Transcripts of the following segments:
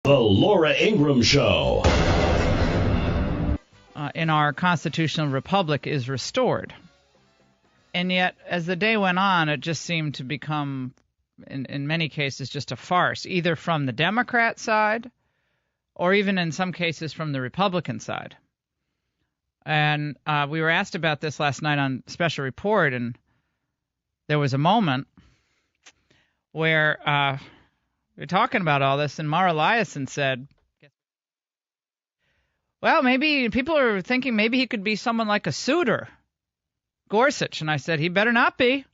The Laura Ingraham Show. In our constitutional republic is restored. And yet, as the day went on, it just seemed to become, in many cases, just a farce, either from the Democrat side or even in some cases from the Republican side. And we were asked about this last night on Special Report, and there was a moment where we were talking about all this, and Mara Liasson said, well, maybe people are thinking maybe he could be someone like a Souter, Gorsuch. And I said, he better not be.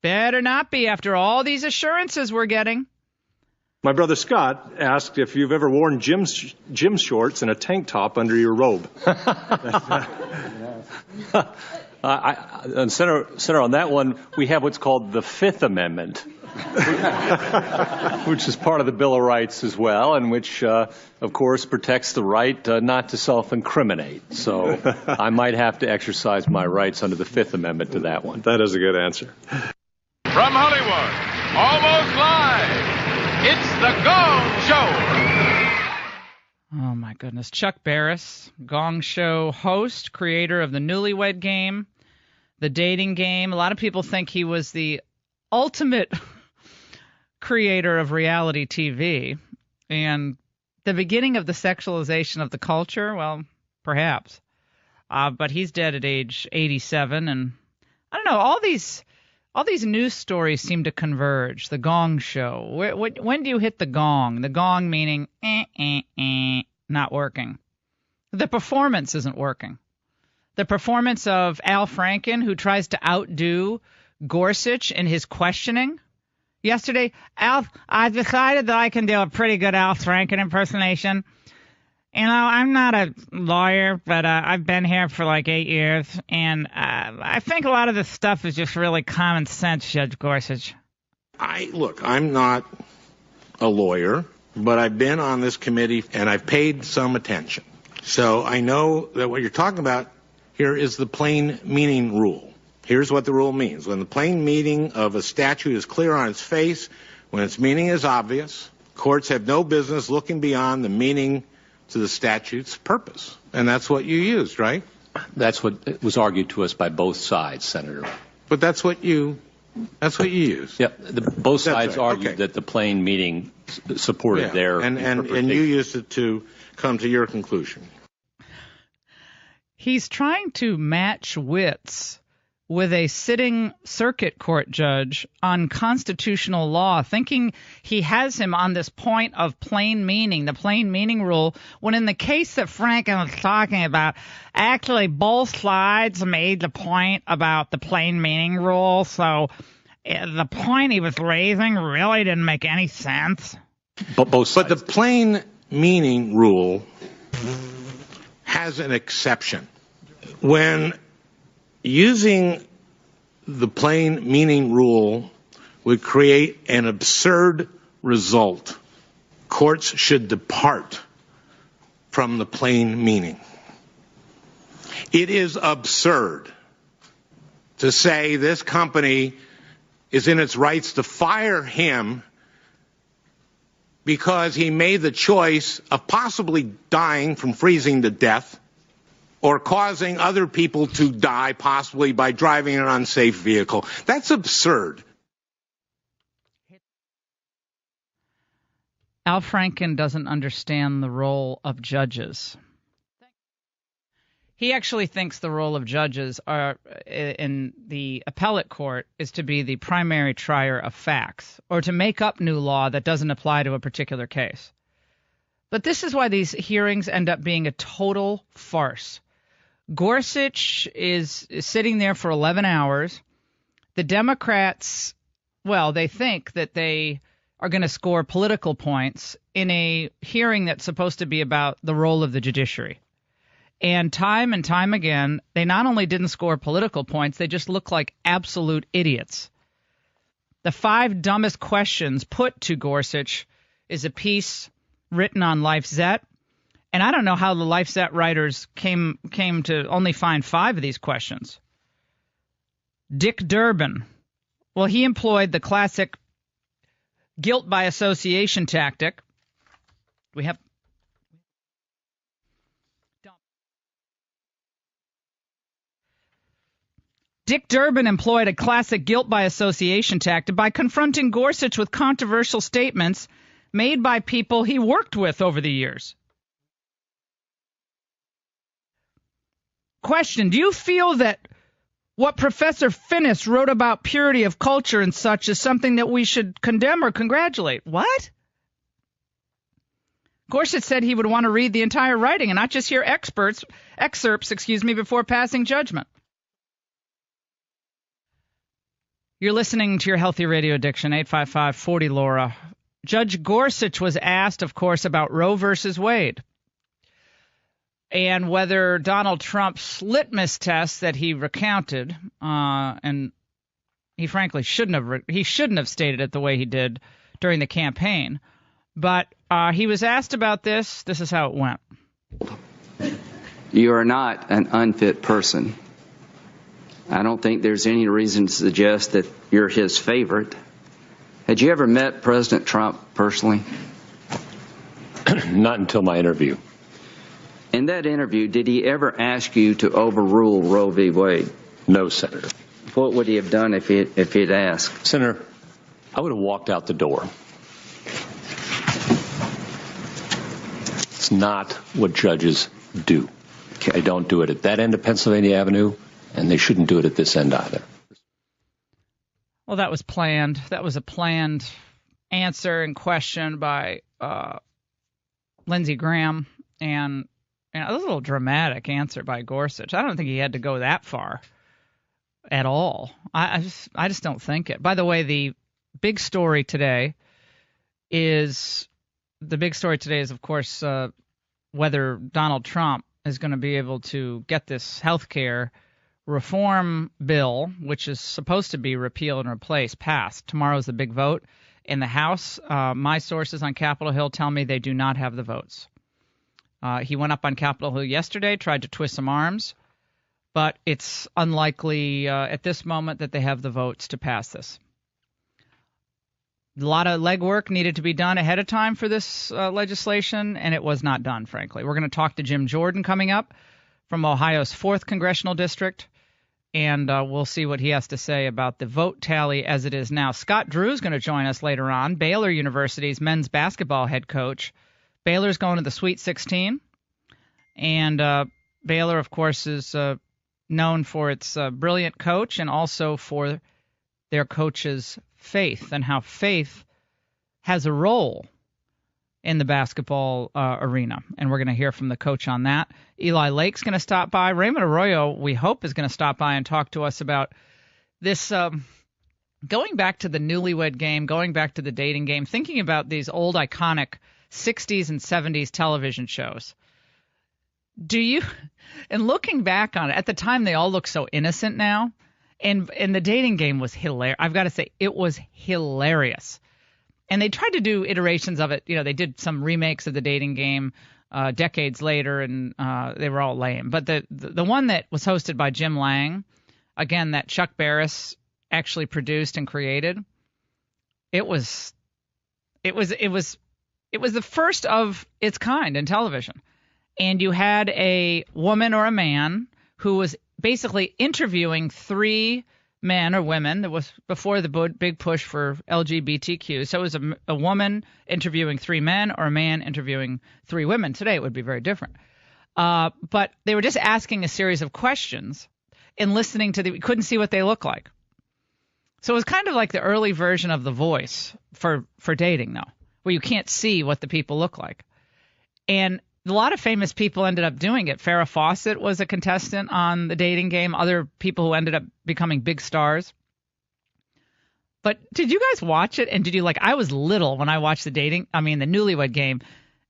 Better not be after all these assurances we're getting. My brother Scott asked if you've ever worn gym shorts and a tank top under your robe. Senator, on that one, we have what's called the Fifth Amendment, which is part of the Bill of Rights as well, and which, of course, protects the right not to self-incriminate. So I might have to exercise my rights under the Fifth Amendment to that one. That is a good answer. From Hollywood, almost live, it's The Gong Show. Oh, my goodness. Chuck Barris, Gong Show host, creator of the Newlywed Game, the dating game. A lot of people think he was the ultimate creator of reality TV and the beginning of the sexualization of the culture. Well, perhaps. But he's dead at age 87. And I don't know, all these news stories seem to converge. The Gong Show. When do you hit the gong? The gong meaning not working. The performance isn't working. The performance of Al Franken, who tries to outdo Gorsuch in his questioning. Yesterday, I decided that I can do a pretty good Al Franken impersonation. You know, I'm not a lawyer, but I've been here for like 8 years, and I think a lot of this stuff is just really common sense, Judge Gorsuch. Look, I'm not a lawyer, but I've been on this committee, and I've paid some attention. So I know that what you're talking about here is the plain meaning rule. Here's what the rule means. When the plain meaning of a statute is clear on its face, when its meaning is obvious, courts have no business looking beyond the meaning to the statute's purpose. And that's what you used, right? That's what was argued to us by both sides, Senator. But that's what you used. Yep. Both sides argued that the plain meaning supported their interpretation. And you used it to come to your conclusion. He's trying to match wits with a sitting circuit court judge on constitutional law, thinking he has him on this point of plain meaning, the plain meaning rule, when in the case that Franken was talking about, actually both sides made the point about the plain meaning rule, so the point he was raising really didn't make any sense. But both sides. But the plain meaning rule has an exception. When using the plain meaning rule would create an absurd result, courts should depart from the plain meaning. It is absurd to say this company is in its rights to fire him because he made the choice of possibly dying from freezing to death or causing other people to die, possibly by driving an unsafe vehicle. That's absurd. Al Franken doesn't understand the role of judges. He actually thinks the role of judges in the appellate court is to be the primary trier of facts or to make up new law that doesn't apply to a particular case. But this is why these hearings end up being a total farce. Gorsuch is sitting there for 11 hours. The Democrats, well, they think that they are going to score political points in a hearing that's supposed to be about the role of the judiciary. And time again, they not only didn't score political points, they just look like absolute idiots. The 5 dumbest questions put to Gorsuch is a piece written on LifeZette. And I don't know how the LifeZette writers came to only find 5 of these questions. Dick Durbin. Well, he employed the classic guilt by association tactic We have Dick Durbin employed a classic guilt by association tactic by confronting Gorsuch with controversial statements made by people he worked with over the years. Question: do you feel that what Professor Finnis wrote about purity of culture and such is something that we should condemn or congratulate? What? Gorsuch said he would want to read the entire writing and not just hear excerpts, before passing judgment. You're listening to your Healthy Radio Addiction, 855-40-LAURA. Judge Gorsuch was asked, of course, about Roe versus Wade and whether Donald Trump's litmus test that he recounted, and he frankly shouldn't have stated it the way he did during the campaign, but he was asked about this. This is how it went. You are not an unfit person. I don't think there's any reason to suggest that you're his favorite. Had you ever met President Trump personally? Not until my interview. In that interview, did he ever ask you to overrule Roe v. Wade? No, Senator. What would he have done if he'd asked? Senator, I would have walked out the door. It's not what judges do. Okay. They don't do it at that end of Pennsylvania Avenue, and they shouldn't do it at this end either. Well, that was planned. That was a planned answer and question by Lindsey Graham, and it was a little dramatic answer by Gorsuch. I don't think he had to go that far at all. I just don't think it. By the way, the big story today is, of course, whether Donald Trump is going to be able to get this health care reform bill, which is supposed to be repealed and replaced, passed. Tomorrow's the big vote in the House. My sources on Capitol Hill tell me they do not have the votes. He went up on Capitol Hill yesterday, tried to twist some arms, but it's unlikely at this moment that they have the votes to pass this. A lot of legwork needed to be done ahead of time for this legislation, and it was not done, frankly. We're going to talk to Jim Jordan coming up from Ohio's 4th Congressional District, and we'll see what he has to say about the vote tally as it is now. Scott Drew is going to join us later on, Baylor University's men's basketball head coach. Baylor's going to the Sweet 16, and Baylor, of course, is known for its brilliant coach and also for their coach's faith and how faith has a role in the basketball arena. And we're going to hear from the coach on that. Eli Lake's going to stop by. Raymond Arroyo, we hope, is going to stop by and talk to us about this going back to the newlywed game, going back to the dating game, thinking about these old iconic 60s and 70s television shows. And looking back on it, at the time they all look so innocent now, and the dating game was hilarious. I've got to say, it was hilarious. And they tried to do iterations of it. You know, they did some remakes of the dating game decades later, and they were all lame. But the one that was hosted by Jim Lang, again, that Chuck Barris actually produced and created, it was the first of its kind in television. And you had a woman or a man who was basically interviewing 3 men or women. That was before the big push for LGBTQ. So it was a woman interviewing 3 men or a man interviewing 3 women. Today it would be very different. But they were just asking a series of questions and listening to we couldn't see what they look like. So it was kind of like the early version of The Voice for dating, though, where you can't see what the people look like. And a lot of famous people ended up doing it. Farrah Fawcett was a contestant on the dating game. Other people who ended up becoming big stars. But did you guys watch it? And did you I was little when I watched the newlywed game,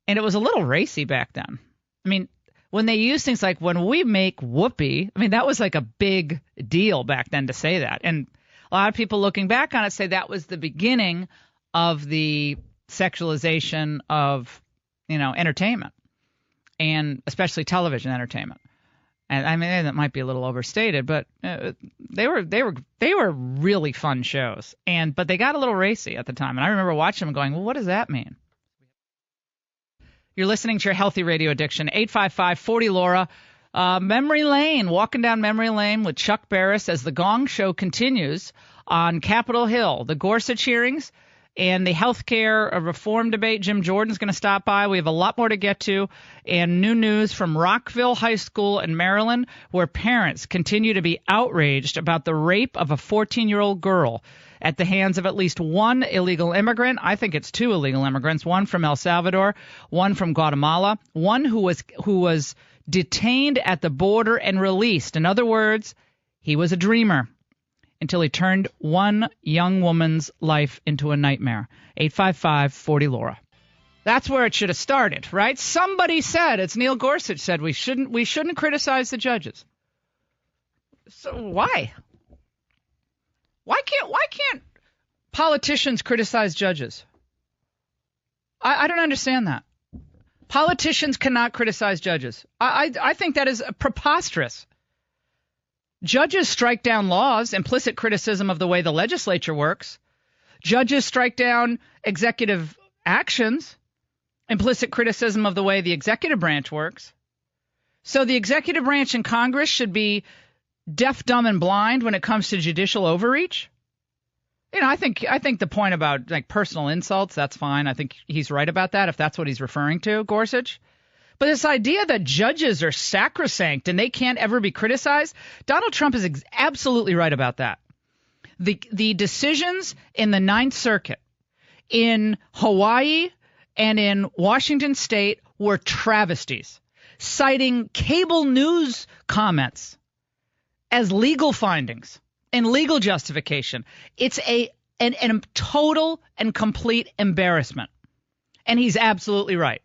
and it was a little racy back then. I mean, when they used things like when we make whoopee, that was like a big deal back then to say that. And a lot of people looking back on it say that was the beginning of the sexualization of, entertainment. And especially television entertainment. And that might be a little overstated, but they were really fun shows. But they got a little racy at the time. And I remember watching them going, well, what does that mean? You're listening to your Healthy Radio Addiction. 855-40-LAURA. Memory Lane, walking down Memory Lane with Chuck Barris as the Gong Show continues on Capitol Hill. The Gorsuch hearings and the health care reform debate. Jim Jordan's going to stop by. We have a lot more to get to. And new news from Rockville High School in Maryland, where parents continue to be outraged about the rape of a 14-year-old girl at the hands of at least one illegal immigrant. I think it's two illegal immigrants, one from El Salvador, one from Guatemala, one who was detained at the border and released. In other words, he was a dreamer until he turned one young woman's life into a nightmare. 855-40-LAURA. That's where it should have started, right? Somebody said, it's Neil Gorsuch said, we shouldn't criticize the judges. So why? Why can't politicians criticize judges? I don't understand that. Politicians cannot criticize judges. I think that is preposterous. Judges strike down laws, implicit criticism of the way the legislature works. Judges strike down executive actions, implicit criticism of the way the executive branch works. So the executive branch in Congress should be deaf, dumb, and blind when it comes to judicial overreach. You know, I think the point about like personal insults, that's fine. I think he's right about that if that's what he's referring to, Gorsuch. But this idea that judges are sacrosanct and they can't ever be criticized, Donald Trump is absolutely right about that. The decisions in the Ninth Circuit, in Hawaii and in Washington State were travesties, citing cable news comments as legal findings and legal justification. It's a total and complete embarrassment. And he's absolutely right.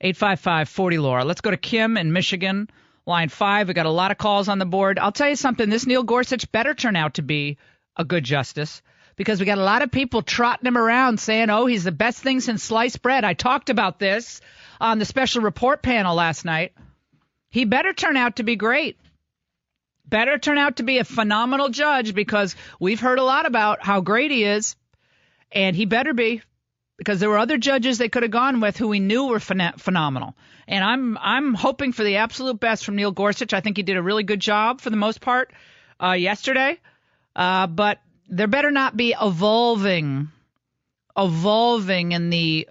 855-40-LAURA. Let's go to Kim in Michigan, line 5. We got a lot of calls on the board. I'll tell you something. This Neil Gorsuch better turn out to be a good justice because we got a lot of people trotting him around saying, oh, he's the best thing since sliced bread. I talked about this on the special report panel last night. He better turn out to be great. Better turn out to be a phenomenal judge because we've heard a lot about how great he is, and he better be. Because there were other judges they could have gone with who we knew were phenomenal. And I'm hoping for the absolute best from Neil Gorsuch. I think he did a really good job for the most part yesterday. But there better not be evolving in the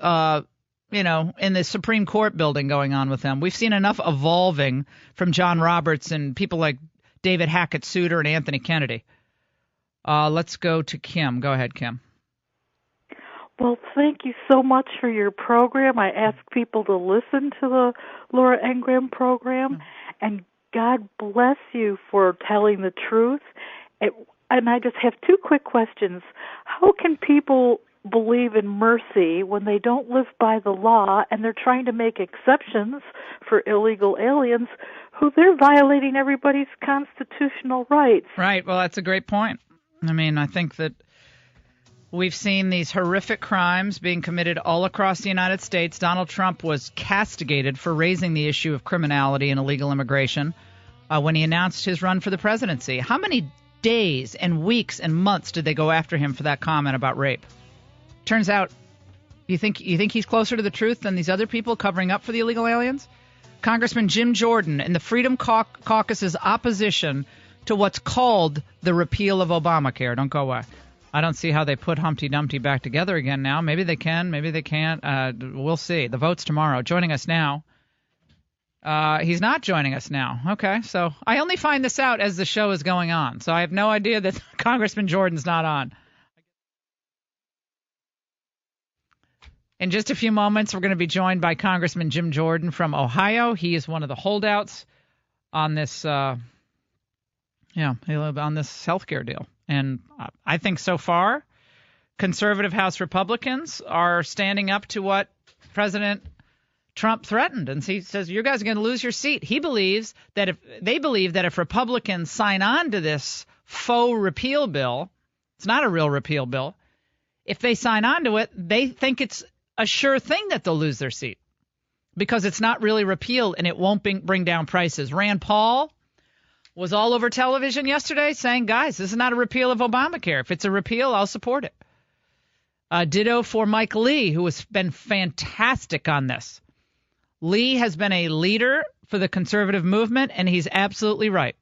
in the Supreme Court building going on with them. We've seen enough evolving from John Roberts and people like David Hackett Souter and Anthony Kennedy. Let's go to Kim. Go ahead, Kim. Well, thank you so much for your program. I ask people to listen to the Laura Ingraham program, and God bless you for telling the truth. And I just have two quick questions. How can people believe in mercy when they don't live by the law and they're trying to make exceptions for illegal aliens who they're violating everybody's constitutional rights? Right. Well, that's a great point. I mean, I think that we've seen these horrific crimes being committed all across the United States. Donald Trump was castigated for raising the issue of criminality and illegal immigration when he announced his run for the presidency. How many days and weeks and months did they go after him for that comment about rape? Turns out, you think he's closer to the truth than these other people covering up for the illegal aliens? Congressman Jim Jordan in the Freedom Caucus's opposition to what's called the repeal of Obamacare. Don't go away. I don't see how they put Humpty Dumpty back together again now. Maybe they can, maybe they can't. We'll see. The vote's tomorrow. Joining us now. He's not joining us now. Okay, so I only find this out as the show is going on. So I have no idea that Congressman Jordan's not on. In just a few moments, we're going to be joined by Congressman Jim Jordan from Ohio. He is one of the holdouts on this, on this health care deal. And I think so far, conservative House Republicans are standing up to what President Trump threatened. And he says, you guys are going to lose your seat. They believe that if Republicans sign on to this faux repeal bill, it's not a real repeal bill. If they sign on to it, they think it's a sure thing that they'll lose their seat because it's not really repealed and it won't bring down prices. Rand Paul was all over television yesterday saying, guys, this is not a repeal of Obamacare. If it's a repeal, I'll support it. Ditto for Mike Lee, who has been fantastic on this. Lee has been a leader for the conservative movement, and he's absolutely right.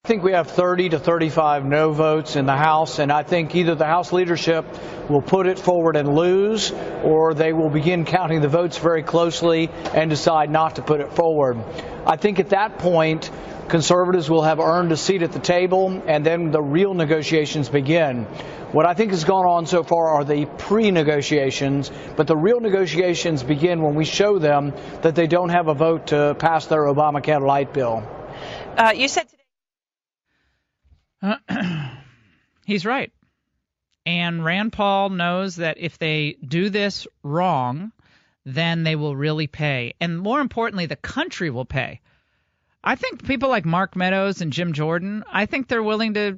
I think we have 30 to 35 no votes in the House, and I think either the House leadership will put it forward and lose, or they will begin counting the votes very closely and decide not to put it forward. I think at that point, conservatives will have earned a seat at the table, and then the real negotiations begin. What I think has gone on so far are the pre-negotiations, but the real negotiations begin when we show them that they don't have a vote to pass their Obamacare light bill. You said today. He's right. And Rand Paul knows that if they do this wrong, then they will really pay. And more importantly, the country will pay. I think people like Mark Meadows and Jim Jordan, I think they're willing to,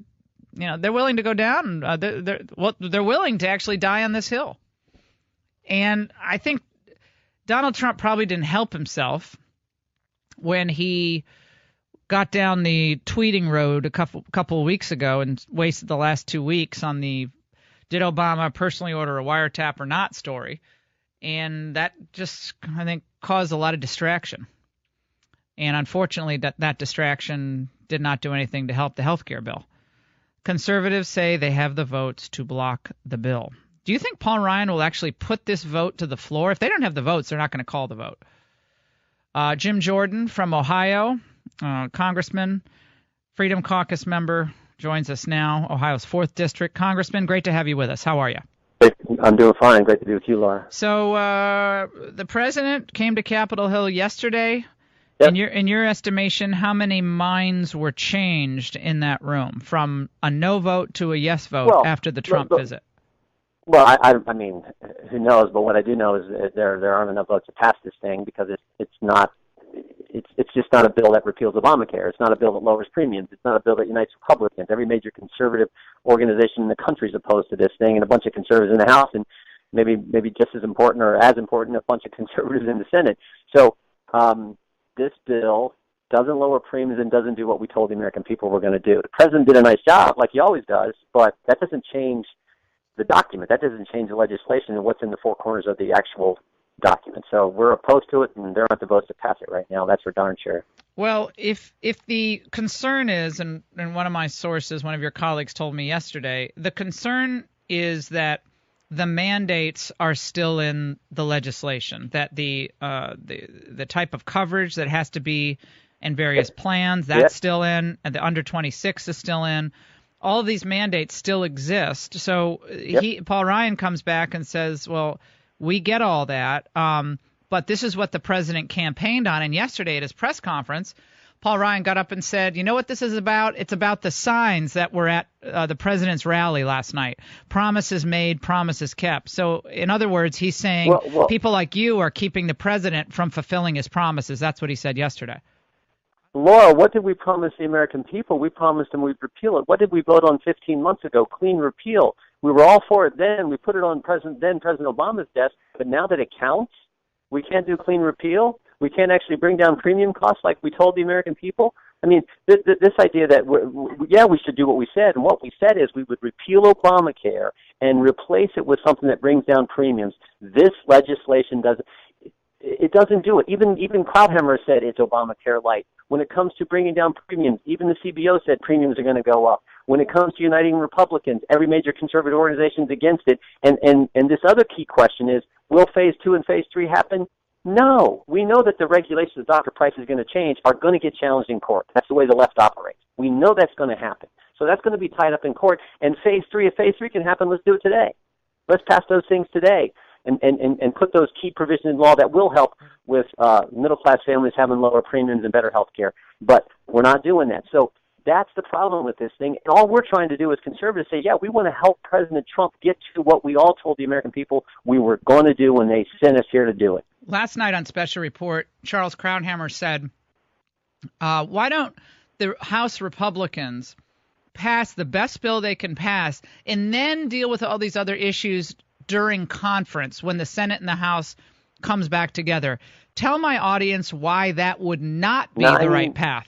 they're willing to go down. They're willing to actually die on this hill. And I think Donald Trump probably didn't help himself when he got down the tweeting road a couple of weeks ago and wasted the last 2 weeks on the did Obama personally order a wiretap or not story. And that just, I think, caused a lot of distraction. And unfortunately, that distraction did not do anything to help the health care bill. Conservatives say they have the votes to block the bill. Do you think Paul Ryan will actually put this vote to the floor? If they don't have the votes, they're not going to call the vote. Jim Jordan from Ohio, Congressman, Freedom Caucus member, joins us now, Ohio's 4th District. Congressman, great to have you with us. How are you? I'm doing fine. Great to be with you, Laura. So the president came to Capitol Hill yesterday. Yep. In your estimation, how many minds were changed in that room from a no vote to a yes vote after the Trump visit? Well, I mean, who knows? But what I do know is that there aren't enough votes to pass this thing because it's just not a bill that repeals Obamacare. It's not a bill that lowers premiums. It's not a bill that unites Republicans. Every major conservative organization in the country is opposed to this thing, and a bunch of conservatives in the House, and maybe just as important or as important, a bunch of conservatives in the Senate. So this bill doesn't lower premiums and doesn't do what we told the American people we're going to do. The president did a nice job, like he always does, but that doesn't change the document. That doesn't change the legislation and what's in the four corners of the actual document. So we're opposed to it, and there aren't the votes to pass it right now. That's for darn sure. Well, if the concern is, and one of my sources, one of your colleagues told me yesterday, the concern is that the mandates are still in the legislation, that the type of coverage that has to be in various plans, that's still in, and the under 26 is still in. All of these mandates still exist. So Paul Ryan comes back and says, well, we get all that, but this is what the president campaigned on. And yesterday at his press conference, Paul Ryan got up and said, you know what this is about? It's about the signs that were at the president's rally last night. Promises made, promises kept. So in other words, he's saying people like you are keeping the president from fulfilling his promises. That's what he said yesterday. Laura, what did we promise the American people? We promised them we'd repeal it. What did we vote on 15 months ago? Clean repeal. We were all for it then. We put it on President Obama's desk. But now that it counts, we can't do clean repeal. We can't actually bring down premium costs like we told the American people. I mean, this idea that, we should do what we said. And what we said is we would repeal Obamacare and replace it with something that brings down premiums. This legislation doesn't do it. Even Krauthammer said it's Obamacare light. When it comes to bringing down premiums, even the CBO said premiums are going to go up. When it comes to uniting Republicans, every major conservative organization is against it. And this other key question is, will Phase 2 and Phase 3 happen? No. We know that the regulations of doctor price is going to change, are going to get challenged in court. That's the way the left operates. We know that's going to happen. So that's going to be tied up in court. And Phase 3, if Phase 3 can happen, let's do it today. Let's pass those things today. And put those key provisions in law that will help with middle-class families having lower premiums and better health care. But we're not doing that. So that's the problem with this thing. And all we're trying to do as conservatives say, we want to help President Trump get to what we all told the American people we were going to do when they sent us here to do it. Last night on Special Report, Charles Krauthammer said, why don't the House Republicans pass the best bill they can pass and then deal with all these other issues during conference when the Senate and the House comes back together? Tell my audience why that would not be the right path.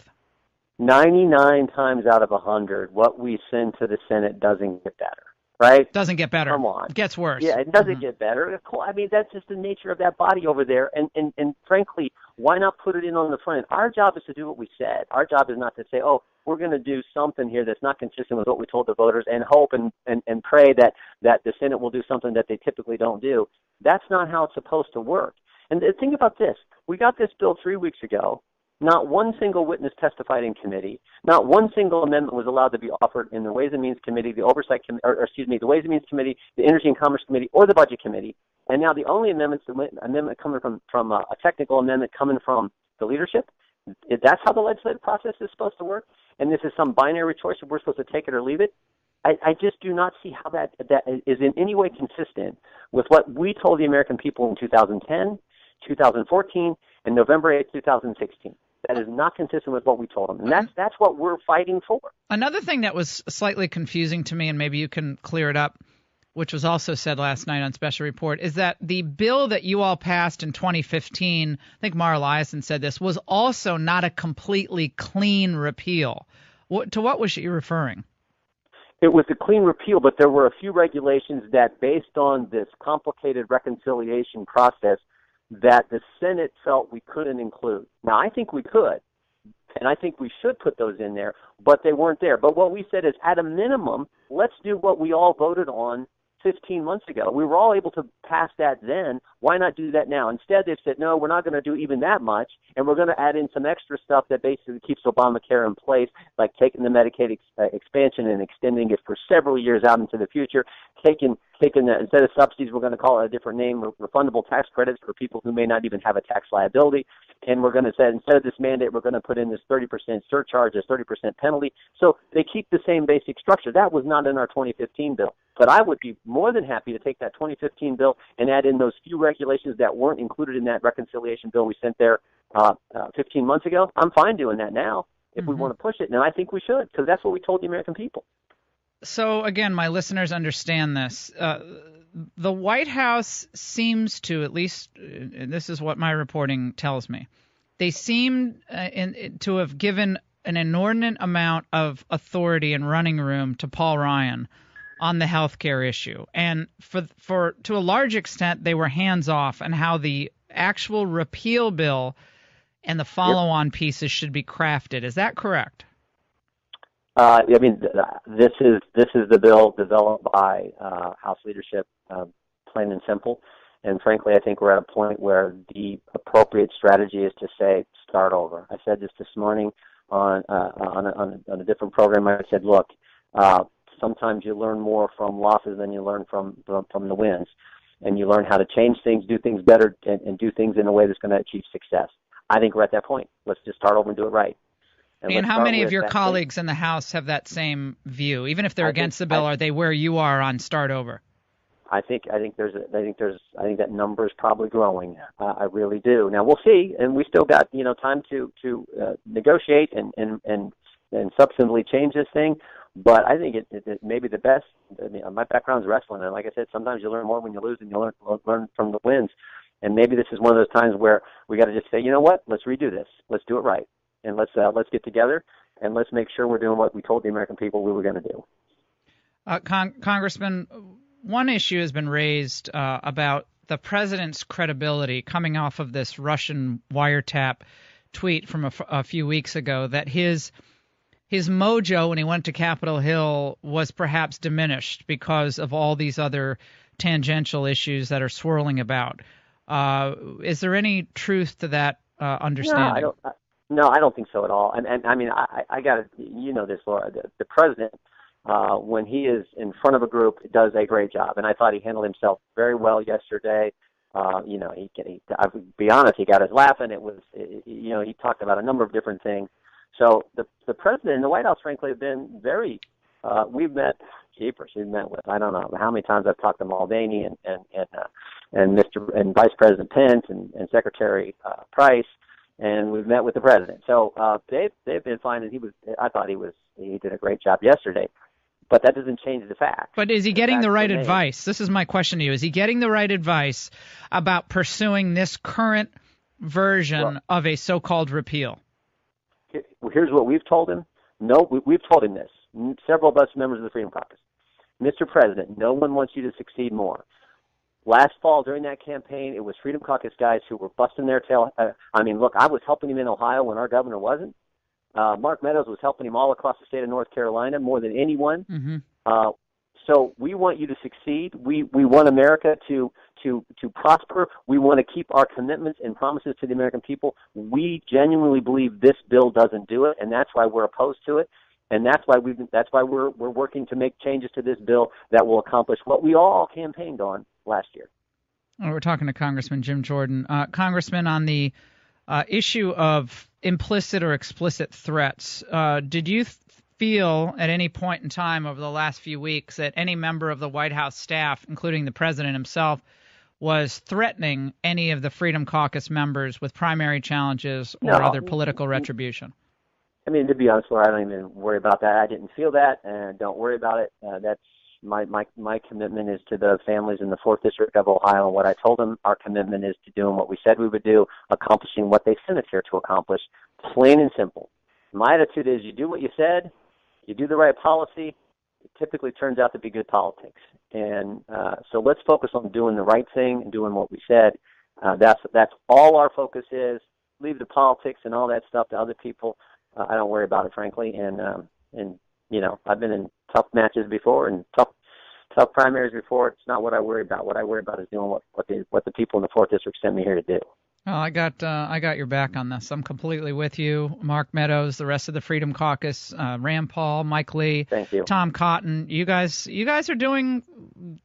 99 times out of 100, what we send to the Senate doesn't get better. right? Doesn't get better. Come on. It gets worse. Yeah, it doesn't get better. I mean, that's just the nature of that body over there. And frankly, why not put it in on the front end? Our job is to do what we said. Our job is not to say, oh, we're going to do something here that's not consistent with what we told the voters and hope and pray that the Senate will do something that they typically don't do. That's not how it's supposed to work. And think about this. We got this bill 3 weeks ago. Not one single witness testified in committee. Not one single amendment was allowed to be offered in the Ways and Means Committee, the the Ways and Means Committee, the Energy and Commerce Committee, or the Budget Committee. And now the only amendment coming from a technical amendment coming from the leadership. That's how the legislative process is supposed to work. And this is some binary choice if we're supposed to take it or leave it. I just do not see how that is in any way consistent with what we told the American people in 2010, 2014, and November 8, 2016. That is not consistent with what we told them. And that's what we're fighting for. Another thing that was slightly confusing to me, and maybe you can clear it up, which was also said last night on Special Report, is that the bill that you all passed in 2015, I think Mara Eliason said this, was also not a completely clean repeal. To what was she referring? It was a clean repeal, but there were a few regulations that, based on this complicated reconciliation process, that the Senate felt we couldn't include. Now, I think we could, and I think we should put those in there, but they weren't there. But what we said is, at a minimum, let's do what we all voted on 15 months ago. We were all able to pass that then. Why not do that now? Instead, they've said, no, we're not going to do even that much, and we're going to add in some extra stuff that basically keeps Obamacare in place, like taking the Medicaid expansion and extending it for several years out into the future, taking instead of subsidies, we're going to call it a different name, refundable tax credits for people who may not even have a tax liability. And we're going to say, instead of this mandate, we're going to put in this 30% surcharge, this 30% penalty. So they keep the same basic structure. That was not in our 2015 bill. But I would be more than happy to take that 2015 bill and add in those few regulations that weren't included in that reconciliation bill we sent there 15 months ago. I'm fine doing that now if we want to push it. And I think we should, because that's what we told the American people. So, again, my listeners understand this. The White House seems to, at least this is what my reporting tells me, they seem to have given an inordinate amount of authority and running room to Paul Ryan on the health care issue. And for to a large extent, they were hands off on how the actual repeal bill and the follow-on pieces should be crafted. Is that correct? I mean, this is the bill developed by House leadership, plain and simple. And frankly, I think we're at a point where the appropriate strategy is to say, start over. I said this morning on a different program. I said, look, sometimes you learn more from losses than you learn from the wins, and you learn how to change things, do things better, and do things in a way that's going to achieve success. I think we're at that point. Let's just start over and do it right. And how many of your colleagues in the House have that same view? Even if they're against the bill, are they where you are on start over? I think that number is probably growing. I really do. Now we'll see, and we still got time to negotiate and substantively change this thing. But I think it may be the best. I mean, my background is wrestling, and like I said, sometimes you learn more when you lose, and you learn from the wins. And maybe this is one of those times where we got to just say, you know what? Let's redo this. Let's do it right. And let's get together and let's make sure we're doing what we told the American people we were going to do. Congressman, one issue has been raised about the president's credibility coming off of this Russian wiretap tweet from a few weeks ago, that his mojo when he went to Capitol Hill was perhaps diminished because of all these other tangential issues that are swirling about. Is there any truth to that understanding? No, I don't think so at all. And I mean, I got to, this, Laura, the president, when he is in front of a group, does a great job. And I thought he handled himself very well yesterday. I'll be honest, he got us laughing. It was, he talked about a number of different things. So the president and the White House, frankly, have been very, we've met with, I don't know how many times I've talked to Mulvaney and Vice President Pence and Secretary Price. And we've met with the president. So they've been fine, and I thought he did a great job yesterday. But that doesn't change the fact. But is he getting the right advice? This is my question to you. Is he getting the right advice about pursuing this current version of a so-called repeal? Here's what we've told him. No, we've told him this. Several of us members of the Freedom Caucus. Mr. President, no one wants you to succeed more. Last fall during that campaign, it was Freedom Caucus guys who were busting their tail. Look, I was helping him in Ohio when our governor wasn't. Mark Meadows was helping him all across the state of North Carolina more than anyone. Mm-hmm. So we want you to succeed. We want America to prosper. We want to keep our commitments and promises to the American people. We genuinely believe this bill doesn't do it, and that's why we're opposed to it. And that's why we're working to make changes to this bill that will accomplish what we all campaigned on last year. We're talking to Congressman Jim Jordan. Congressman, on the issue of implicit or explicit threats, did you feel at any point in time over the last few weeks that any member of the White House staff, including the president himself, was threatening any of the Freedom Caucus members with primary challenges or other political retribution? I mean, to be honest, Laura, I don't even worry about that. I didn't feel that, and don't worry about it. That's my commitment is to the families in the 4th District of Ohio, and what I told them, our commitment is to doing what we said we would do, accomplishing what they sent us here to accomplish, plain and simple. My attitude is you do what you said, you do the right policy, it typically turns out to be good politics. And so let's focus on doing the right thing and doing what we said. That's all our focus is. Leave the politics and all that stuff to other people. I don't worry about it, frankly. And I've been in tough matches before and tough primaries before. It's not what I worry about. What I worry about is doing what the people in the 4th District sent me here to do. Well, I got your back on this. I'm completely with you. Mark Meadows, the rest of the Freedom Caucus, Rand Paul, Mike Lee, thank you. Tom Cotton. You guys are doing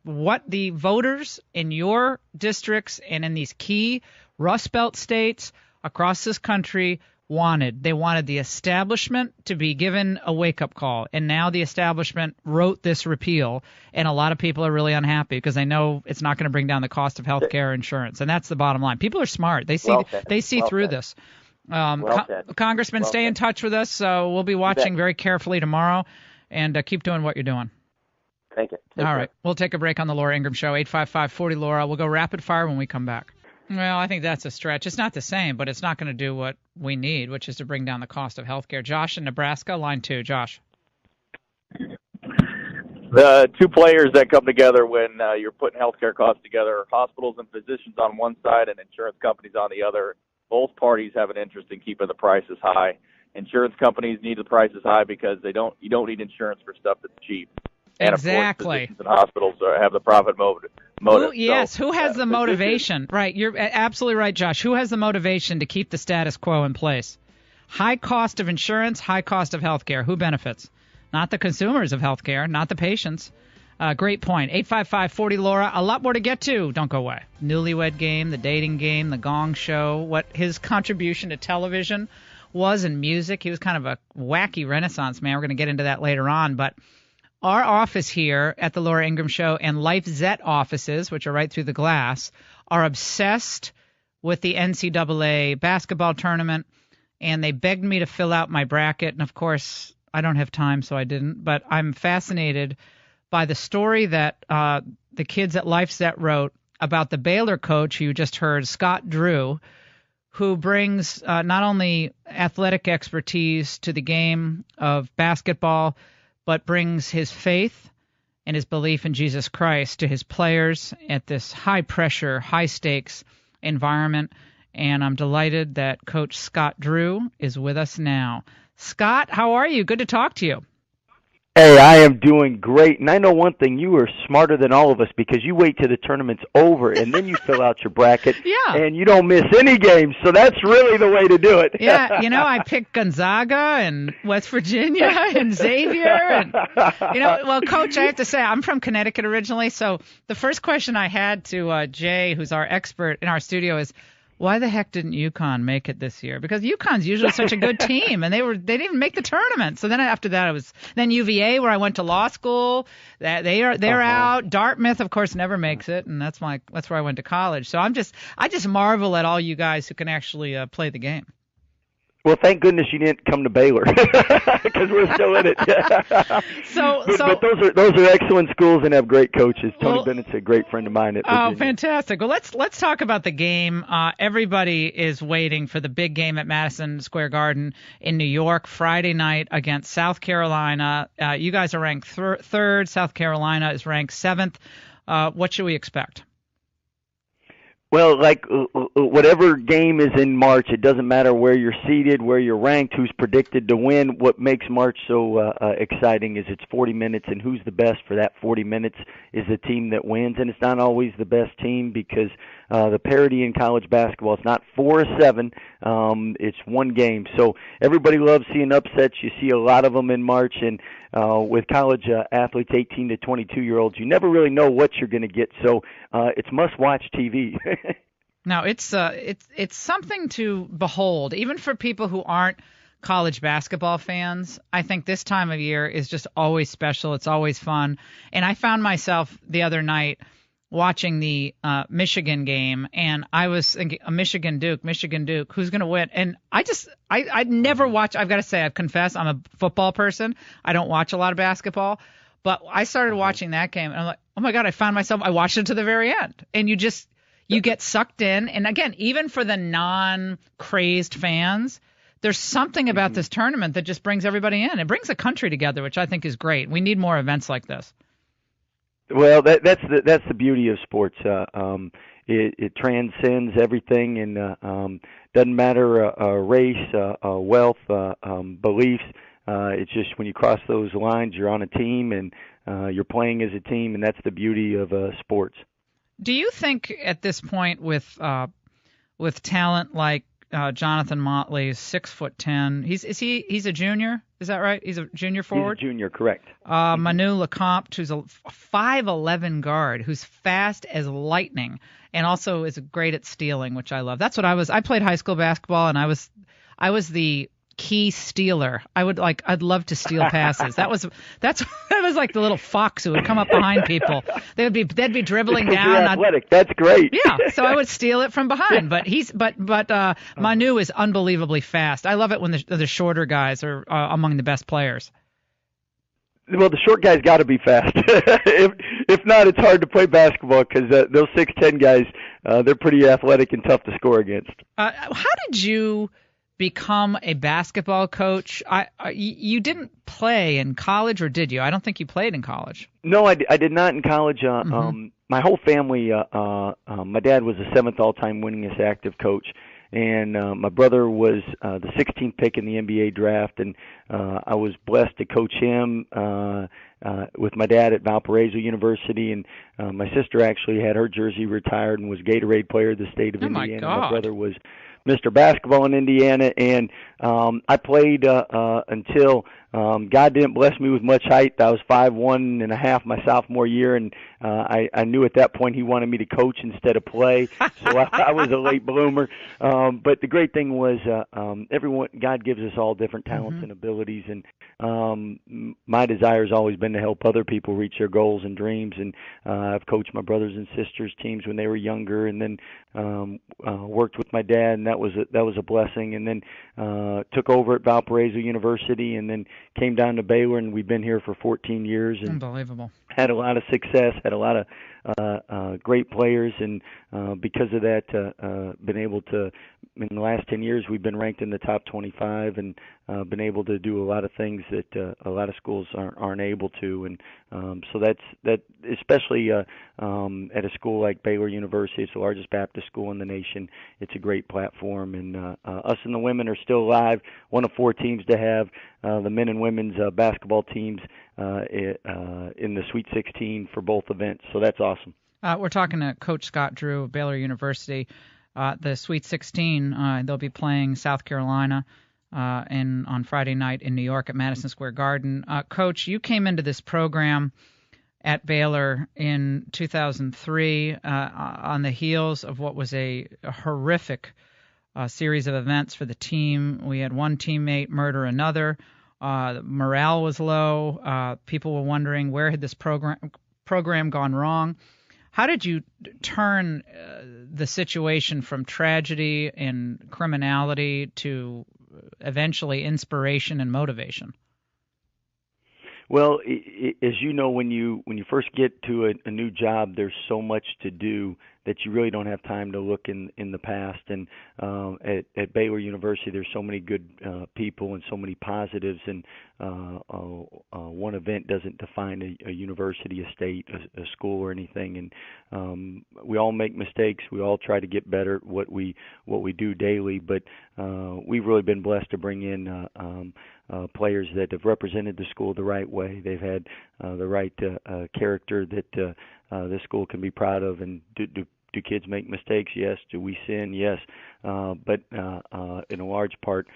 what the voters in your districts and in these key Rust Belt states across this country wanted. They wanted the establishment to be given a wake-up call, and now the establishment wrote this repeal, and a lot of people are really unhappy because they know it's not going to bring down the cost of health care insurance, and that's the bottom line. People are smart. They see through this. Congressman, stay in touch with us. We'll be watching very carefully tomorrow, and keep doing what you're doing. Thank you. All right. We'll take a break on the Laura Ingraham Show, 855-40-LAURA. We'll go rapid fire when we come back. Well, I think that's a stretch. It's not the same, but it's not going to do what we need, which is to bring down the cost of health care. Josh in Nebraska, line 2. Josh. The two players that come together when you're putting health care costs together are hospitals and physicians on one side and insurance companies on the other. Both parties have an interest in keeping the prices high. Insurance companies need the prices high because you don't need insurance for stuff that's cheap. And exactly. Of course, physicians and hospitals have the profit motive. Who has the motivation? Right, you're absolutely right, Josh. Who has the motivation to keep the status quo in place? High cost of insurance, high cost of health care. Who benefits? Not the consumers of health care, not the patients. Great point. 855-40-LAURA. A lot more to get to. Don't go away. Newlywed Game, the dating game, the Gong Show, what his contribution to television was in music. He was kind of a wacky Renaissance man. We're going to get into that later on, but our office here at the Laura Ingraham Show and Life Zet offices, which are right through the glass, are obsessed with the NCAA basketball tournament, and they begged me to fill out my bracket. And, of course, I don't have time, so I didn't. But I'm fascinated by the story that the kids at Life Zet wrote about the Baylor coach who you just heard, Scott Drew, who brings not only athletic expertise to the game of basketball, but brings his faith and his belief in Jesus Christ to his players at this high-pressure, high-stakes environment. And I'm delighted that Coach Scott Drew is with us now. Scott, how are you? Good to talk to you. Hey, I am doing great. And I know one thing, you are smarter than all of us because you wait till the tournament's over and then you fill out your bracket. Yeah. And you don't miss any games. So that's really the way to do it. Yeah, I picked Gonzaga and West Virginia and Xavier. And, well, Coach, I have to say, I'm from Connecticut originally. So the first question I had to Jay, who's our expert in our studio, is, why the heck didn't UConn make it this year? Because UConn's usually such a good team, and they didn't even make the tournament. So then after that, it was then UVA, where I went to law school. They're out. Dartmouth, of course, never makes it, and that's where I went to college. So I just marvel at all you guys who can actually play the game. Well, thank goodness you didn't come to Baylor because we're still in it. But those are excellent schools and have great coaches. Tony Bennett's a great friend of mine at Virginia. Oh, fantastic. Well, let's talk about the game. Everybody is waiting for the big game at Madison Square Garden in New York Friday night against South Carolina. You guys are ranked third. South Carolina is ranked 7th. What should we expect? Well, like whatever game is in March, it doesn't matter where you're seated, where you're ranked, who's predicted to win. What makes March so exciting is it's 40 minutes, and who's the best for that 40 minutes is the team that wins. And it's not always the best team because the parity in college basketball is not 4 or 7. It's one game. So everybody loves seeing upsets. You see a lot of them in March, and with college athletes, 18 to 22-year-olds, you never really know what you're going to get. So it's must-watch TV. Now, it's something to behold, even for people who aren't college basketball fans. I think this time of year is just always special. It's always fun. And I found myself the other night watching the Michigan game, and I was thinking, Michigan Duke, who's going to win? And I never watch. I've got to say, I confess, I'm a football person. I don't watch a lot of basketball. But I started watching that game, and I'm like, oh, my God, I watched it to the very end. And you get sucked in. And, again, even for the non-crazed fans, there's something about this tournament that just brings everybody in. It brings the country together, which I think is great. We need more events like this. Well, that's the beauty of sports. It transcends everything, and doesn't matter race, wealth, beliefs. It's just when you cross those lines, you're on a team, and you're playing as a team, and that's the beauty of sports. Do you think at this point, with talent like Jonathan Motley, 6'10", he's a junior? Is that right? He's a junior forward? He's a junior, correct. Manu Lecomte, who's a 5'11" guard, who's fast as lightning, and also is great at stealing, which I love. That's what I was. I played high school basketball, and I was the key stealer. I'd love to steal passes. That was like the little fox who would come up behind people. They'd be dribbling down. You're athletic. That's great. Yeah, so I would steal it from behind. But Manu is unbelievably fast. I love it when the shorter guys are among the best players. Well, the short guys got to be fast. If not, it's hard to play basketball because those 6'10" guys, they're pretty athletic and tough to score against. How did you become a basketball coach? You didn't play in college, or did you? I don't think you played in college. No, I did not in college. My whole family, my dad was the 7th all-time winningest active coach, and my brother was the 16th pick in the NBA draft, and I was blessed to coach him with my dad at Valparaiso University, and my sister actually had her jersey retired and was Gatorade Player of the State of Indiana. My God. My brother was Mr. Basketball in Indiana, and I played until God didn't bless me with much height. I was 5'1.5" my sophomore year, and I knew at that point he wanted me to coach instead of play, so I was a late bloomer. But the great thing was God gives us all different talents and abilities, and my desire has always been to help other people reach their goals and dreams, and I've coached my brothers and sisters' teams when they were younger, and then worked with my dad, and that was a blessing, and then took over at Valparaiso University, and then came down to Baylor, and we've been here for 14 years. And unbelievable. Had a lot of success, had a lot of great players, and because of that, been able to, in the last 10 years, we've been ranked in the top 25, and been able to do a lot of things that a lot of schools aren't able to, and so that especially at a school like Baylor University. It's the largest Baptist school in the nation. It's a great platform, and us and the women are still alive. One of 4 teams to have the men and women's basketball teams in the Sweet 16 for both events, so that's awesome. We're talking to Coach Scott Drew of Baylor University. The Sweet 16, they'll be playing South Carolina on Friday night in New York at Madison Square Garden. Coach, you came into this program at Baylor in 2003 on the heels of what was a horrific series of events for the team. We had one teammate murder another. Morale was low. People were wondering where had this program gone wrong. How did you turn the situation from tragedy and criminality to eventually inspiration and motivation? Well, as you know, when you first get to a new job, there's so much to do that you really don't have time to look in the past. And at Baylor University, there's so many good people and so many positives. And one event doesn't define a university, a state, a school, or anything. And we all make mistakes. We all try to get better at what we do daily. But we've really been blessed to bring in players that have represented the school the right way. They've had the right character that this school can be proud of. And do kids make mistakes? Yes. Do we sin? Yes. But in a large part,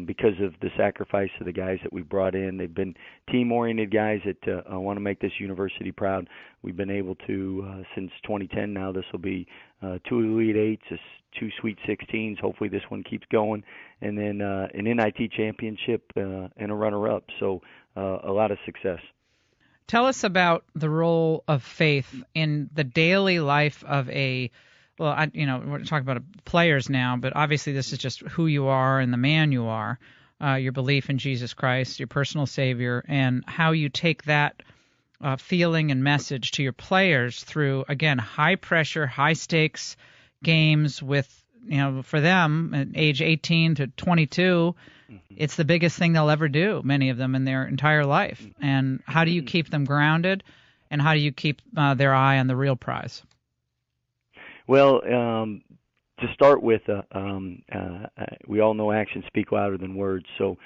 because of the sacrifice of the guys that we brought in, they've been team-oriented guys that want to make this university proud. We've been able to, since 2010 now, this will be 2 Elite Eights, 2 Sweet 16s. Hopefully this one keeps going. And then an NIT championship and a runner-up. So a lot of success. Tell us about the role of faith in the daily life of we're talking about players now, but obviously this is just who you are and the man you are, your belief in Jesus Christ, your personal Savior, and how you take that feeling and message to your players through, again, high pressure, high stakes games with, for them at age 18 to 22, it's the biggest thing they'll ever do, many of them, in their entire life. And how do you keep them grounded, and how do you keep their eye on the real prize? Well, to start with, we all know actions speak louder than words, so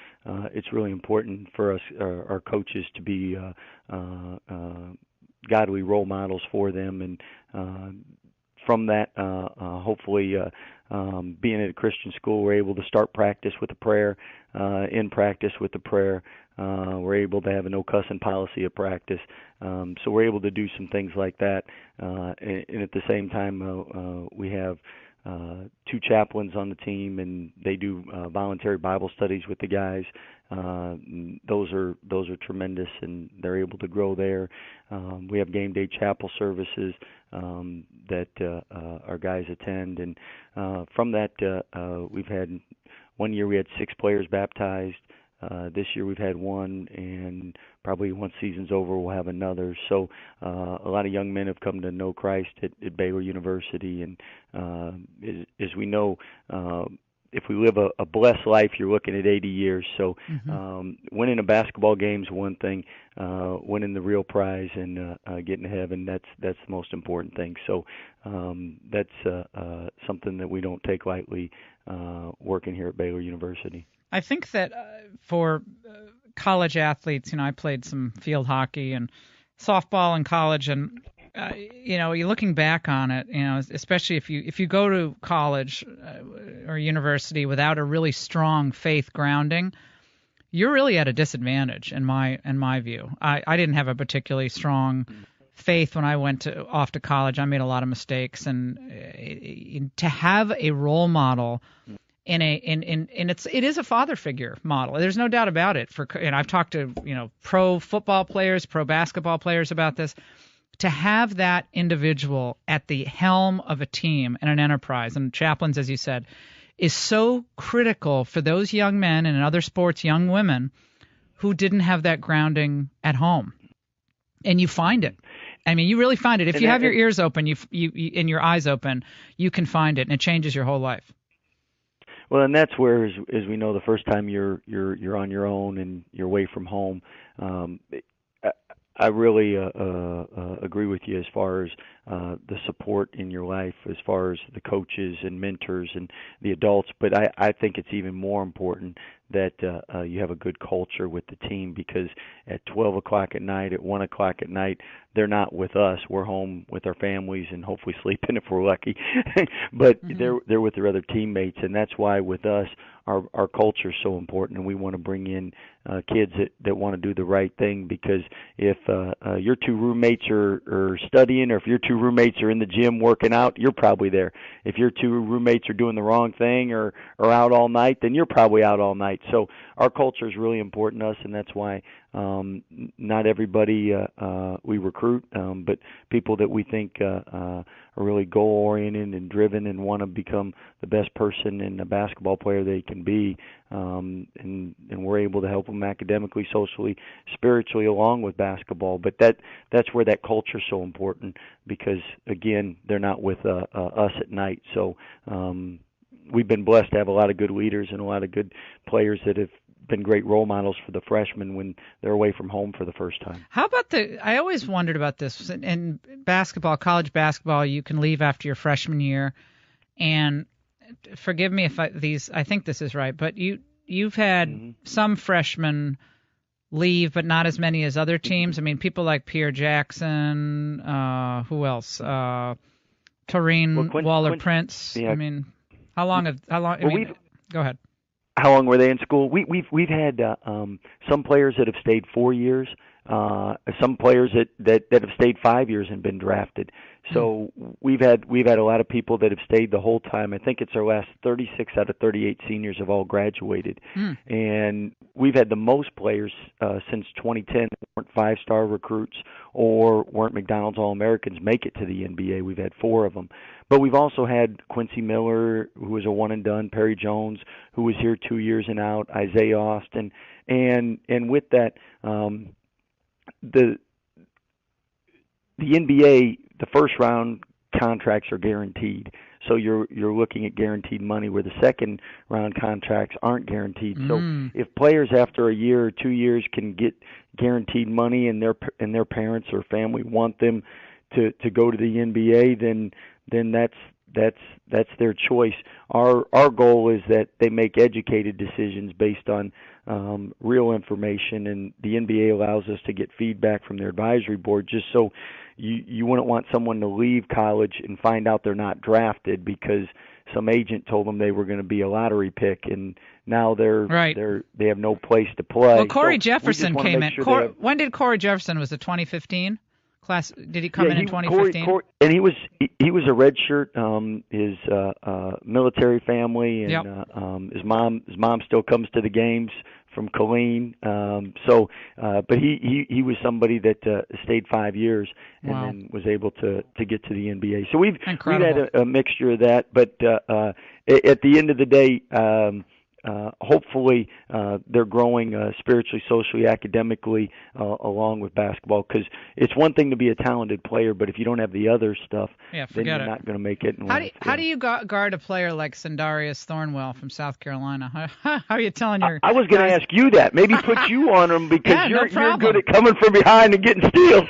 it's really important for us, our coaches, to be godly role models for them. And from that, hopefully, being at a Christian school, we're able to start practice with a prayer, end practice with a prayer. We're able to have a no cussing policy at practice. So we're able to do some things like that. And at the same time, we have 2 chaplains on the team, and they do voluntary Bible studies with the guys. Those are tremendous, and they're able to grow there. We have game day chapel services that our guys attend, and from that we've had one year we had 6 players baptized. This year we've had 1, and probably once season's over we'll have another. So a lot of young men have come to know Christ at Baylor University, and as we know, if we live a blessed life, you're looking at 80 years. So winning a basketball game is one thing, winning the real prize and getting to heaven, that's the most important thing. So that's something that we don't take lightly working here at Baylor University. I think that for college athletes, I played some field hockey and softball in college, and you're looking back on it, especially if you go to college or university without a really strong faith grounding, you're really at a disadvantage in my view. I didn't have a particularly strong faith when I went off to college. I made a lot of mistakes, and to have a role model it is a father figure model. There's no doubt about it. And I've talked to pro football players, pro basketball players about this. To have that individual at the helm of a team and an enterprise, and chaplains, as you said, is so critical for those young men, and in other sports, young women who didn't have that grounding at home. And you find it. I mean, you really find it. If you have your ears open, you and your eyes open, you can find it, and it changes your whole life. Well, and that's where, as we know, the first time you're on your own and you're away from home, I really agree with you as far as the support in your life, as far as the coaches and mentors and the adults. But I think it's even more important that you have a good culture with the team, because at 12 o'clock at night, at 1 o'clock at night, they're not with us. We're home with our families and hopefully sleeping if we're lucky. But they're with their other teammates, and that's why with us, our culture is so important, and we want to bring in kids that want to do the right thing, because if your 2 roommates are studying, or if your 2 roommates are in the gym working out, you're probably there. If your 2 roommates are doing the wrong thing or out all night, then you're probably out all night. So our culture is really important to us, and that's why not everybody we recruit, but people that we think are really goal-oriented and driven and want to become the best person and a basketball player they can be, and we're able to help them academically, socially, spiritually, along with basketball. But that's where that culture is so important, because again, they're not with us at night. So we've been blessed to have a lot of good leaders and a lot of good players that have been great role models for the freshmen when they're away from home for the first time. How about I always wondered about this. In basketball, college basketball, you can leave after your freshman year, and forgive me if I think this is right, but you've had some freshmen leave, but not as many as other teams. I mean, people like Pierre Jackson, who else? Taurine Waller-Prince. Yeah. I mean, how long? Go ahead. How long were they in school? We've had some players that have stayed 4 years, some players that have stayed 5 years and been drafted. So we've had a lot of people that have stayed the whole time. I think it's our last 36 out of 38 seniors have all graduated, and we've had the most players since 2010 that weren't five-star recruits or weren't McDonald's All-Americans make it to the NBA. We've had 4 of them. But we've also had Quincy Miller, who was a one-and-done, Perry Jones, who was here 2 years and out, Isaiah Austin. And with that, the NBA, the first-round contracts are guaranteed. So you're looking at guaranteed money, where the second-round contracts aren't guaranteed. So if players after a year or 2 years can get guaranteed money and their parents or family want them to go to the NBA, then that's their choice. Our goal is that they make educated decisions based on real information, and the NBA allows us to get feedback from their advisory board, just so you wouldn't want someone to leave college and find out they're not drafted because some agent told them they were going to be a lottery pick, and now they have no place to play. Well, Corey Jefferson came in. When did Corey Jefferson? Was it 2015? Class? Did he come in 2015? And he was a redshirt. His military family, and his mom still comes to the games from Colleen. But he was somebody that stayed 5 years and then was able to get to the NBA. So we've had a mixture of that. But at the end of the day, hopefully they're growing spiritually, socially, academically along with basketball, because it's one thing to be a talented player, but if you don't have the other stuff, then you're not going to make it in life. How do you guard a player like Sindarius Thornwell from South Carolina? How are you telling your I was going to ask you that. Maybe put you on him, because you're good at coming from behind and getting steals.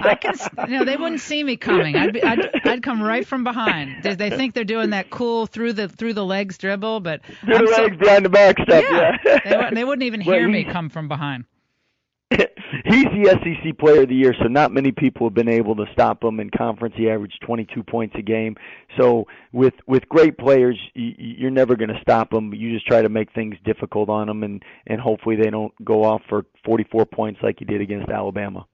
They wouldn't see me coming. I'd come right from behind. They think they're doing that cool through the legs dribble, but through the legs behind the back stuff. Yeah. They wouldn't even hear me come from behind. He's the SEC Player of the Year, so not many people have been able to stop him. In conference, he averaged 22 points a game. So with great players, you're never going to stop them. You just try to make things difficult on them, and hopefully they don't go off for 44 points like he did against Alabama.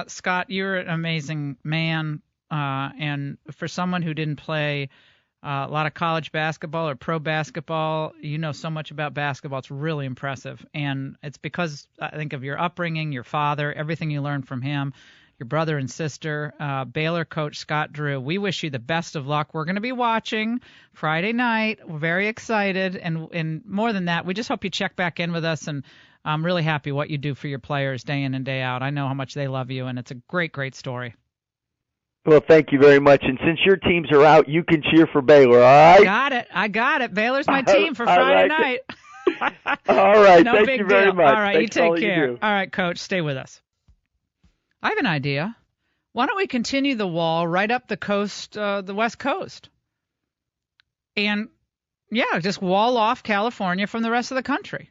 Scott, you're an amazing man, and for someone who didn't play a lot of college basketball or pro basketball, you know so much about basketball. It's really impressive. And it's because, I think, of your upbringing, your father, everything you learned from him, your brother and sister. Baylor coach Scott Drew, we wish you the best of luck. We're going to be watching Friday night. We're very excited. And more than that, we just hope you check back in with us. And I'm really happy what you do for your players day in and day out. I know how much they love you, and it's a great, great story. Well, thank you very much. And since your teams are out, you can cheer for Baylor, all right? I got it. Baylor's my team for Friday night. All right. No thank big you very deal. much. All right, Thanks you take for care. you All right, Coach, stay with us. I have an idea. Why don't we continue the wall right up the coast, the West Coast? And, just wall off California from the rest of the country.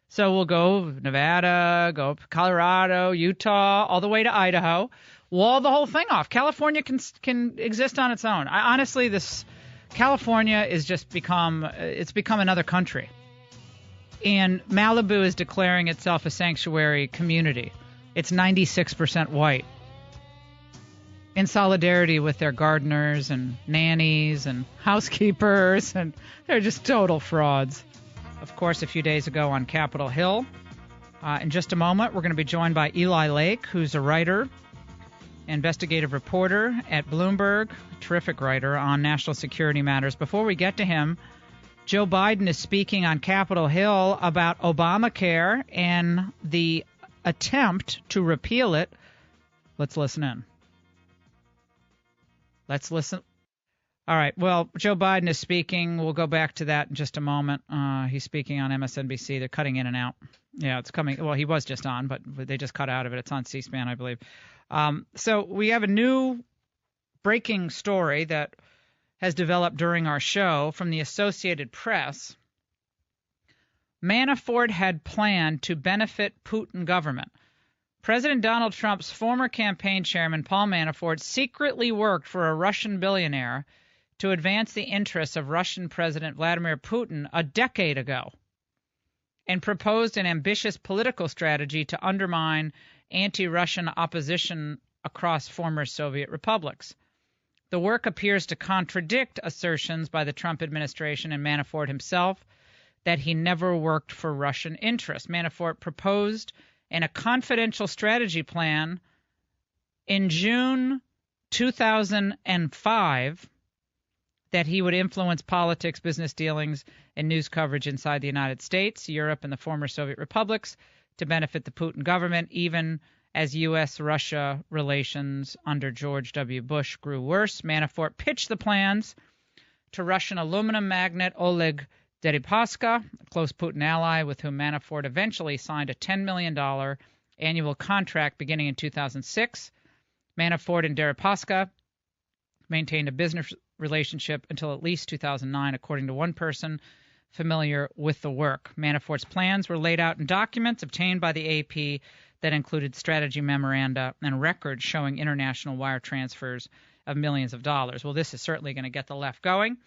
So we'll go Nevada, go Colorado, Utah, all the way to Idaho. Wall the whole thing off. California can exist on its own. Honestly, California is just become another country. And Malibu is declaring itself a sanctuary community. It's 96% white. In solidarity with their gardeners and nannies and housekeepers, and they're just total frauds. Of course, a few days ago on Capitol Hill. In just a moment, we're going to be joined by Eli Lake, who's a writer, investigative reporter at Bloomberg, a terrific writer on national security matters. Before we get to him, Joe Biden is speaking on Capitol Hill about Obamacare and the attempt to repeal it. Let's listen in. Let's listen. All right. Well, Joe Biden is speaking. We'll go back to that in just a moment. He's speaking on MSNBC. They're cutting in and out. Yeah, it's coming. Well, he was just on, but they just cut out of it. It's on C-SPAN, I believe. So we have a new breaking story that has developed during our show from the Associated Press. Manafort had planned to benefit Putin government. President Donald Trump's former campaign chairman, Paul Manafort, secretly worked for a Russian billionaire to advance the interests of Russian President Vladimir Putin a decade ago and proposed an ambitious political strategy to undermine anti-Russian opposition across former Soviet republics. The work appears to contradict assertions by the Trump administration and Manafort himself that he never worked for Russian interests. Manafort proposed in a confidential strategy plan in June 2005 that he would influence politics, business dealings, and news coverage inside the United States, Europe, and the former Soviet republics to benefit the Putin government, even as U.S.-Russia relations under George W. Bush grew worse. Manafort pitched the plans to Russian aluminum magnate Oleg Deripaska, a close Putin ally with whom Manafort eventually signed a $10 million annual contract beginning in 2006. Manafort and Deripaska maintained a business relationship until at least 2009, according to one person familiar with the work. Manafort's plans were laid out in documents obtained by the AP that included strategy memoranda and records showing international wire transfers of millions of dollars. Well, this is certainly going to get the left going,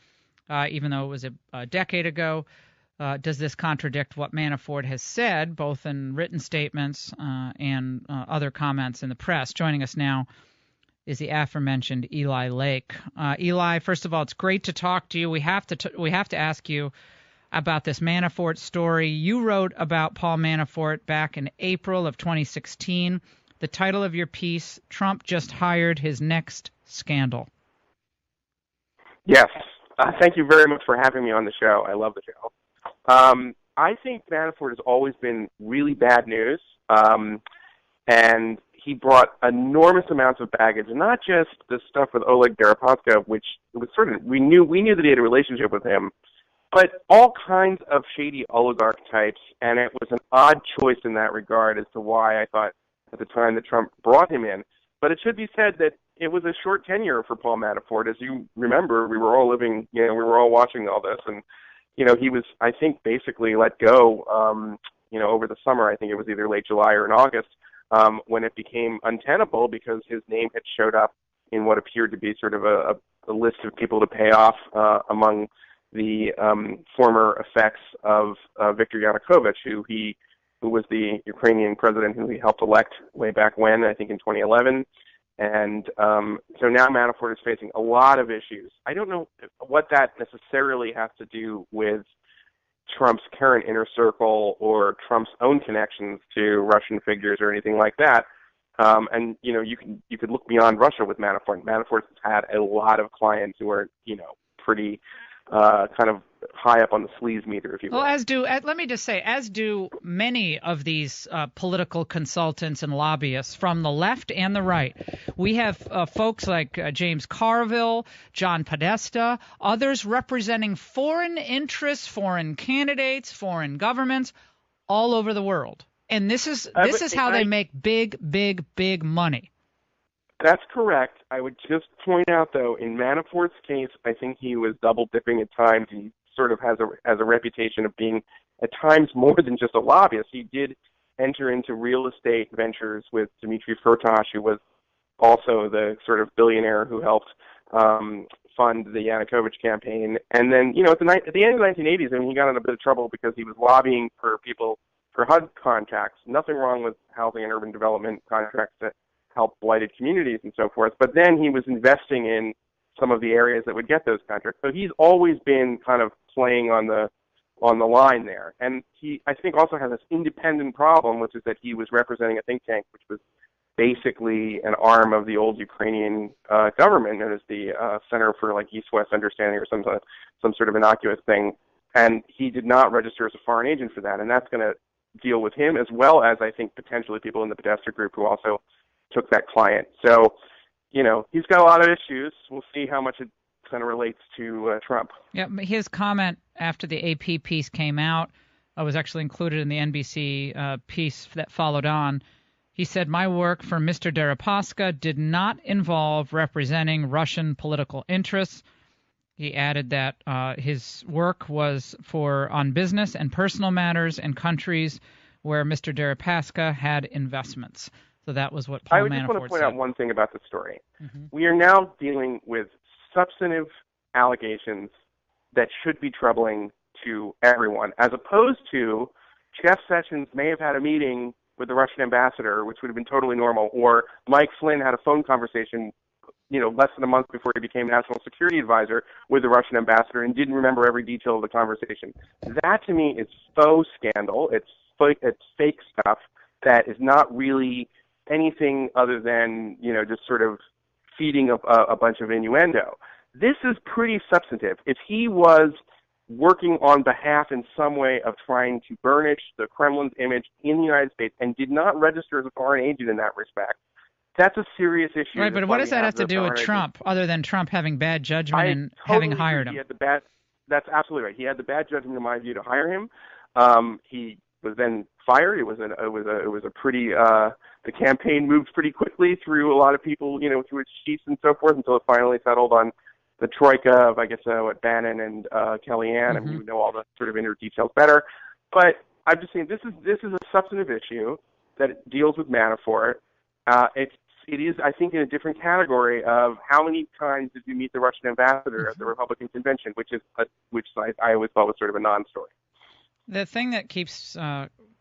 even though it was a decade ago. Does this contradict what Manafort has said, both in written statements and other comments in the press? Joining us now is the aforementioned Eli Lake. Eli, first of all, it's great to talk to you. We have to ask you about this Manafort story. You wrote about Paul Manafort back in April of 2016. The title of your piece, Trump Just Hired His Next Scandal. Yes. Thank you very much for having me on the show. I love the show. I think Manafort has always been really bad news, and he brought enormous amounts of baggage, not just the stuff with Oleg Deripaska, which was sort of we knew that he had a relationship with him, but all kinds of shady oligarch types, and it was an odd choice in that regard as to why I thought at the time that Trump brought him in. But it should be said that it was a short tenure for Paul Manafort. As you remember, we were all living, we were all watching all this, and he was, I think, basically let go, over the summer. I think it was either late July or in August, when it became untenable because his name had showed up in what appeared to be sort of a list of people to pay off among the former effects of Viktor Yanukovych, who was the Ukrainian president who he helped elect way back when, I think in 2011. And so now Manafort is facing a lot of issues. I don't know what that necessarily has to do with Trump's current inner circle or Trump's own connections to Russian figures or anything like that. And you could look beyond Russia with Manafort. Manafort's had a lot of clients who are pretty kind of high up on the sleaze meter, if you will. Well, let me just say, as do many of these political consultants and lobbyists from the left and the right. We have folks like James Carville, John Podesta, others representing foreign interests, foreign candidates, foreign governments all over the world. And this is how they make big, big, big money. That's correct. I would just point out, though, in Manafort's case, I think he was double-dipping at times. He sort of has a reputation of being, at times, more than just a lobbyist. He did enter into real estate ventures with Dmitry Firtash, who was also the sort of billionaire who helped fund the Yanukovych campaign. And then, at the end of the 1980s, he got in a bit of trouble because he was lobbying for people for HUD contracts. Nothing wrong with housing and urban development contracts that help blighted communities and so forth. But then he was investing in some of the areas that would get those contracts. So he's always been kind of playing on the line there. And he, I think, also has this independent problem, which is that he was representing a think tank, which was basically an arm of the old Ukrainian government, known as the Center for East-West Understanding or some sort of innocuous thing. And he did not register as a foreign agent for that, and that's going to deal with him as well as, I think, potentially people in the Podesta group who also took that client. So, he's got a lot of issues. We'll see how much it kind of relates to Trump. Yeah, his comment after the AP piece came out was actually included in the NBC piece that followed on. He said, "My work for Mr. Deripaska did not involve representing Russian political interests." He added that his work was on business and personal matters in countries where Mr. Deripaska had investments. So that was what Paul Manafort said. I just want to point out one thing about the story. Mm-hmm. We are now dealing with substantive allegations that should be troubling to everyone, as opposed to Jeff Sessions may have had a meeting with the Russian ambassador, which would have been totally normal, or Mike Flynn had a phone conversation, less than a month before he became national security advisor with the Russian ambassador and didn't remember every detail of the conversation. That, to me, is faux scandal. It's fake stuff that is not really anything other than, just sort of feeding a bunch of innuendo. This is pretty substantive. If he was working on behalf in some way of trying to burnish the Kremlin's image in the United States and did not register as a foreign agent in that respect, that's a serious issue. Right, but what does that have to do with Trump, other than Trump having bad judgment and having hired him? That's absolutely right. He had the bad judgment, in my view, to hire him. He was then fired. It was a pretty the campaign moved pretty quickly through a lot of people, through its chiefs and so forth, until it finally settled on the troika of, I guess, Bannon and Kellyanne. Mm-hmm. You know all the sort of inner details better. But I'm just saying this is a substantive issue that deals with Manafort. It is, I think, in a different category of how many times did you meet the Russian ambassador at the Republican convention, which I always thought was sort of a non-story. The thing that keeps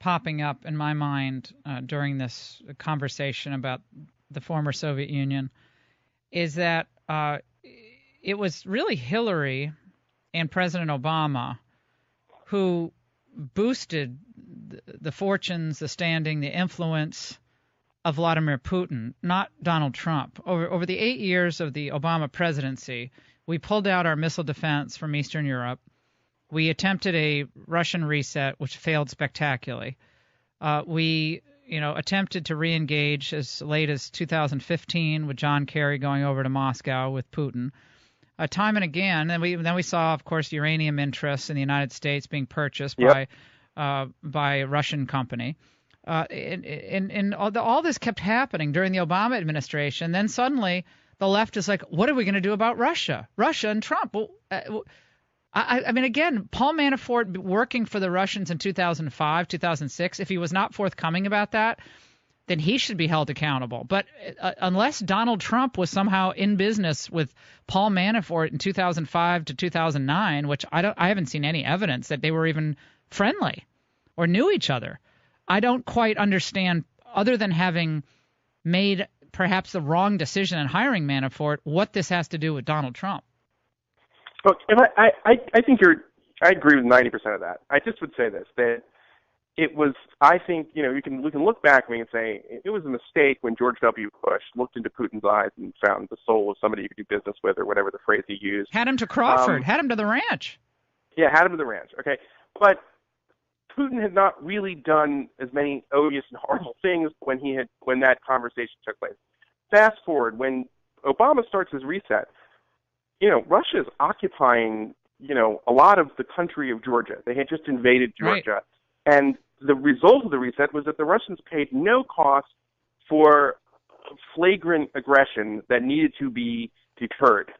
popping up in my mind during this conversation about the former Soviet Union is that it was really Hillary and President Obama who boosted the fortunes, the standing, the influence of Vladimir Putin, not Donald Trump. Over the 8 years of the Obama presidency, we pulled out our missile defense from Eastern Europe. We attempted a Russian reset, which failed spectacularly. We attempted to re-engage as late as 2015 with John Kerry going over to Moscow with Putin. Time and again, and then we saw, of course, uranium interests in the United States being purchased by a Russian company. And all this kept happening during the Obama administration. Then suddenly the left is like, what are we going to do about Russia and Trump? Well, I mean, again, Paul Manafort working for the Russians in 2005, 2006, if he was not forthcoming about that, then he should be held accountable. But unless Donald Trump was somehow in business with Paul Manafort in 2005 to 2009, which I haven't seen any evidence that they were even friendly or knew each other, I don't quite understand, other than having made perhaps the wrong decision in hiring Manafort, what this has to do with Donald Trump. Look, I think I agree with 90% of that. I just would say this, that it was, I think, we can look back and we can say it was a mistake when George W. Bush looked into Putin's eyes and found the soul of somebody you could do business with, or whatever the phrase he used. Had him to Crawford, had him to the ranch. Yeah, had him to the ranch. Okay. But Putin had not really done as many odious and horrible things when that conversation took place. Fast forward, when Obama starts his reset, Russia is occupying, a lot of the country of Georgia. They had just invaded Georgia. Right. And the result of the reset was that the Russians paid no cost for flagrant aggression that needed to be deterred.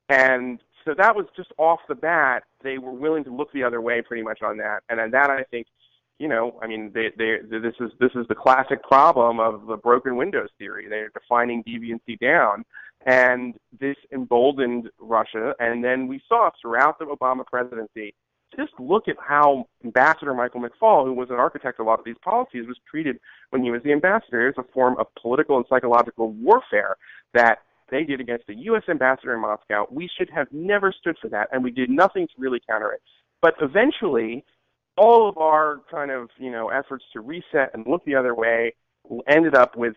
And so that was just off the bat. They were willing to look the other way pretty much on that. And on that, I think, this is the classic problem of the broken windows theory. They're defining deviancy down. And this emboldened Russia. And then we saw throughout the Obama presidency, just look at how Ambassador Michael McFaul, who was an architect of a lot of these policies, was treated when he was the ambassador. It was a form of political and psychological warfare that they did against the U.S. ambassador in Moscow. We should have never stood for that, and we did nothing to really counter it. But eventually, all of our kind of, efforts to reset and look the other way ended up with,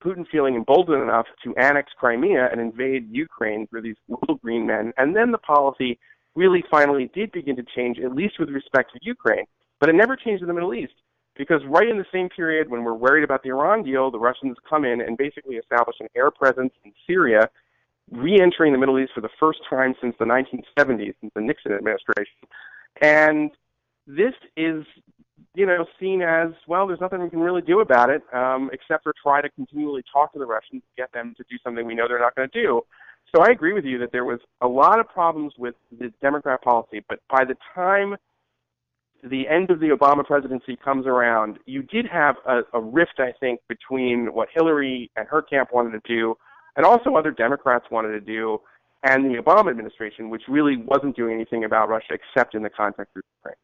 Putin feeling emboldened enough to annex Crimea and invade Ukraine for these little green men. And then the policy really finally did begin to change, at least with respect to Ukraine. But it never changed in the Middle East, because right in the same period when we're worried about the Iran deal, the Russians come in and basically establish an air presence in Syria, re-entering the Middle East for the first time since the 1970s, since the Nixon administration. And this is, seen as, well, there's nothing we can really do about it, except for try to continually talk to the Russians, get them to do something we know they're not going to do. So I agree with you that there was a lot of problems with the Democrat policy, but by the time the end of the Obama presidency comes around, you did have a rift, I think, between what Hillary and her camp wanted to do and also other Democrats wanted to do, and the Obama administration, which really wasn't doing anything about Russia except in the context of Ukraine.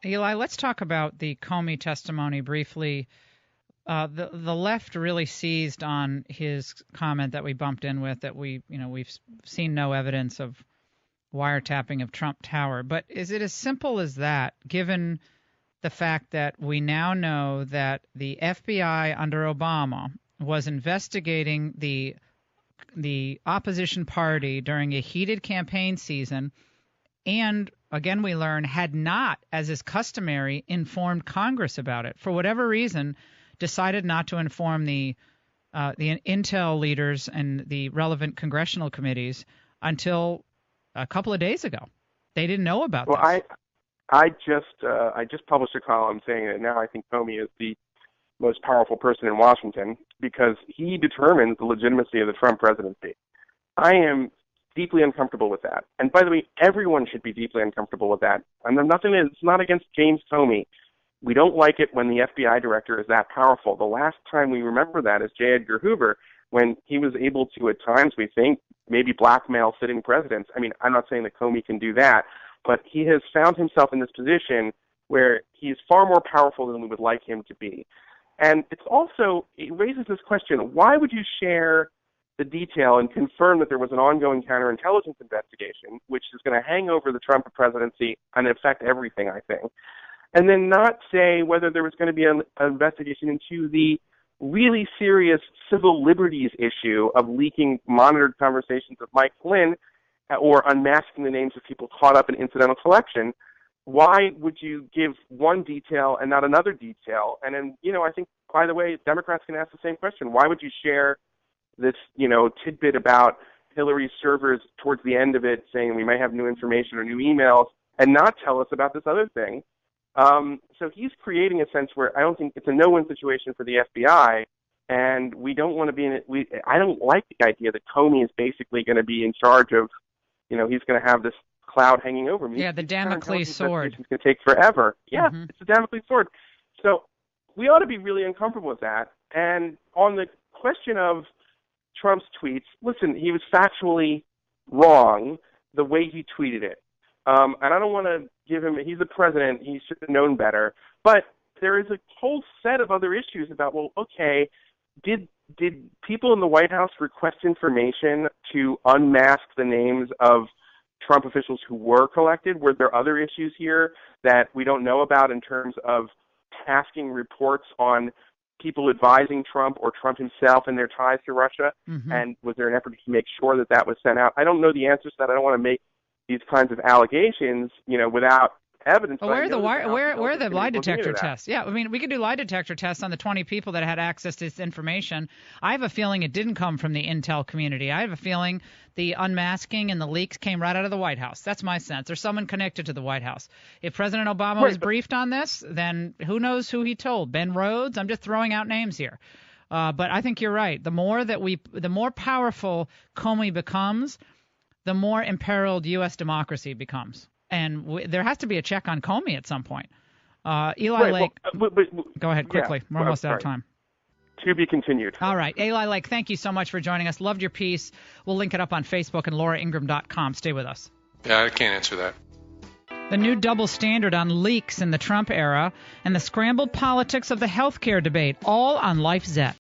Eli, let's talk about the Comey testimony briefly. The left really seized on his comment that we bumped in with, that we've seen no evidence of wiretapping of Trump Tower. But is it as simple as that, given the fact that we now know that the FBI under Obama was investigating the opposition party during a heated campaign season, and again we learn had not, as is customary, informed Congress about it. For whatever reason, decided not to inform the intel leaders and the relevant congressional committees until a couple of days ago. They didn't know about this. Well, I just published a column saying that now I think Comey is the most powerful person in Washington because he determines the legitimacy of the Trump presidency. I am deeply uncomfortable with that. And by the way, everyone should be deeply uncomfortable with that. And it's not against James Comey. We don't like it when the FBI director is that powerful. The last time we remember that is J. Edgar Hoover, when he was able to, at times, we think, maybe blackmail sitting presidents. I mean, I'm not saying that Comey can do that, but he has found himself in this position where he's far more powerful than we would like him to be. And it raises this question, why would you share the detail and confirm that there was an ongoing counterintelligence investigation, which is going to hang over the Trump presidency and affect everything, I think, and then not say whether there was going to be an investigation into the really serious civil liberties issue of leaking monitored conversations of Mike Flynn or unmasking the names of people caught up in incidental collection? Why would you give one detail and not another detail? And then, I think, by the way, Democrats can ask the same question. Why would you share this, tidbit about Hillary's servers towards the end of it saying we may have new information or new emails and not tell us about this other thing? So he's creating a sense where I don't think it's a no-win situation for the FBI, and we don't want to be in it. I don't like the idea that Comey is basically going to be in charge of, he's going to have this cloud hanging over me. Yeah, the Damocles sword. It's going to take forever. Yeah, It's the Damocles sword. So we ought to be really uncomfortable with that. And on the question of Trump's tweets, listen, he was factually wrong the way he tweeted it. And I don't want to give him, he's the president, he should have known better. But there is a whole set of other issues about, well, okay, did people in the White House request information to unmask the names of Trump officials who were collected? Were there other issues here that we don't know about in terms of tasking reports on people advising Trump or Trump himself and their ties to Russia? And was there an effort to make sure that that was sent out? I don't know the answers to that. I don't want to make these kinds of allegations, without evidence. Well, where are the lie detector tests? Yeah, I mean, we could do lie detector tests on the 20 people that had access to this information. I have a feeling it didn't come from the intel community. I have a feeling the unmasking and the leaks came right out of the White House. That's my sense. There's someone connected to the White House. If President Obama was briefed on this, then who knows who he told? Ben Rhodes? I'm just throwing out names here. But I think you're right. The more powerful Comey becomes, the more imperiled U.S. democracy becomes. And there has to be a check on Comey at some point. Eli Lake, go ahead quickly. We're almost out of time. To be continued. All right. Eli Lake, thank you so much for joining us. Loved your piece. We'll link it up on Facebook and lauraingraham.com. Stay with us. Yeah, I can't answer that. The new double standard on leaks in the Trump era and the scrambled politics of the healthcare debate, all on LifeZette.